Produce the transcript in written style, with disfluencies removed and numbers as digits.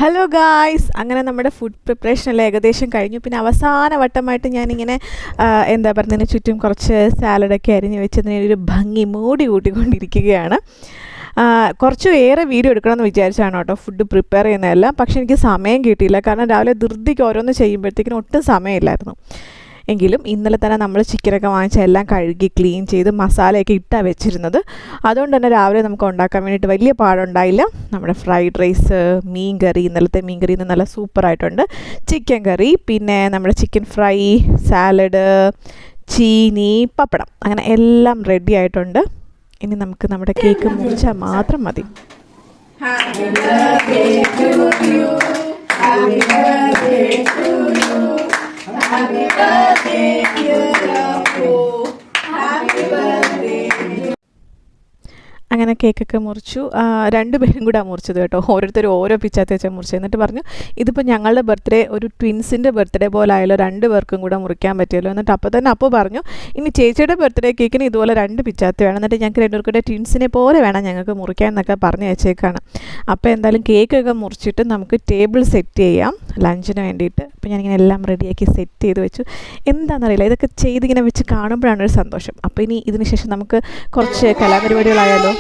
Hello guys, അങ്ങനെ നമ്മുടെ food പ്രിപ്പറേഷനെല്ലാം ഏകദേശം കഴിഞ്ഞു. പിന്നെ അവസാന വട്ടമായിട്ട് ഞാനിങ്ങനെ എന്താ പറയുന്നതിന് ചുറ്റും കുറച്ച് സാലഡൊക്കെ അരിഞ്ഞ് വെച്ചതിന് ഒരു ഭംഗി മൂടി കൂട്ടിക്കൊണ്ടിരിക്കുകയാണ്. കുറച്ച് ഏറെ വീഡിയോ എടുക്കണമെന്ന് വിചാരിച്ചാണ് കേട്ടോ ഫുഡ് പ്രിപ്പയർ ചെയ്യുന്നതെല്ലാം. പക്ഷേ എനിക്ക് സമയം കിട്ടിയില്ല, കാരണം രാവിലെ ധൃതിക്ക് ഓരോന്ന് ചെയ്യുമ്പോഴത്തേക്കിനും ഒട്ടും സമയമില്ലായിരുന്നു. എങ്കിലും ഇന്നലെ തന്നെ നമ്മൾ ചിക്കനൊക്കെ വാങ്ങിച്ച എല്ലാം കഴുകി ക്ലീൻ ചെയ്ത് മസാലയൊക്കെ ഇട്ടാണ് വെച്ചിരുന്നത്. അതുകൊണ്ട് തന്നെ രാവിലെ നമുക്ക് ഉണ്ടാക്കാൻ വേണ്ടിയിട്ട് വലിയ പാടുണ്ടായില്ല. നമ്മുടെ ഫ്രൈഡ് റൈസ്, മീൻ കറി, ഇന്നലത്തെ മീൻ കറി ഇന്ന് നല്ല സൂപ്പറായിട്ടുണ്ട്. ചിക്കൻ കറി, പിന്നെ നമ്മുടെ ചിക്കൻ ഫ്രൈ, സാലഡ്, ചീനി, പപ്പടം, അങ്ങനെ എല്ലാം റെഡി ആയിട്ടുണ്ട്. ഇനി നമുക്ക് നമ്മുടെ കേക്ക് മുറിച്ചാൽ മാത്രം മതി. Happy birthday to you. Happy birthday to you. Happy birthday dear Appu. Happy birthday. അങ്ങനെ കേക്കൊക്കെ മുറിച്ചു. രണ്ടുപേരും കൂടെ മുറിച്ചത് കേട്ടോ. ഓരോരുത്തരും ഓരോ പിച്ചാത്തി വെച്ചാൽ മുറിച്ചു. എന്നിട്ട് പറഞ്ഞു, ഇതിപ്പോൾ ഞങ്ങളുടെ ബർത്ത്ഡേ ഒരു ട്വിൻസിൻ്റെ ബർത്ത്ഡേ പോലെ ആയാലോ, 2 പേർക്കും കൂടെ മുറിക്കാൻ പറ്റുമല്ലോ. എന്നിട്ട് അപ്പോൾ തന്നെ പറഞ്ഞു, ഇനി ചേച്ചിയുടെ ബർത്ത്ഡേ കേക്കിന് ഇതുപോലെ 2 പിച്ചാത്തി വേണം, എന്നിട്ട് ഞങ്ങൾക്ക് 2 പേർക്കൂടെ ട്വിൻസിനെ പോലെ വേണം ഞങ്ങൾക്ക് മുറിക്കാൻ എന്നൊക്കെ പറഞ്ഞ് വെച്ചേക്കാണ്. അപ്പോൾ എന്തായാലും കേക്കൊക്കെ മുറിച്ചിട്ട് നമുക്ക് ടേബിൾ സെറ്റ് ചെയ്യാം ലഞ്ചിന് വേണ്ടിയിട്ട്. അപ്പോൾ ഞാനിങ്ങനെ എല്ലാം റെഡിയാക്കി സെറ്റ് ചെയ്ത് വെച്ചു. എന്താണെന്നറിയില്ല, ഇതൊക്കെ ചെയ്തിങ്ങനെ വെച്ച് കാണുമ്പോഴാണ് ഒരു സന്തോഷം. അപ്പോൾ ഇനി ഇതിന് ശേഷം നമുക്ക് കുറച്ച് കലാപരിപാടികളായാലോ.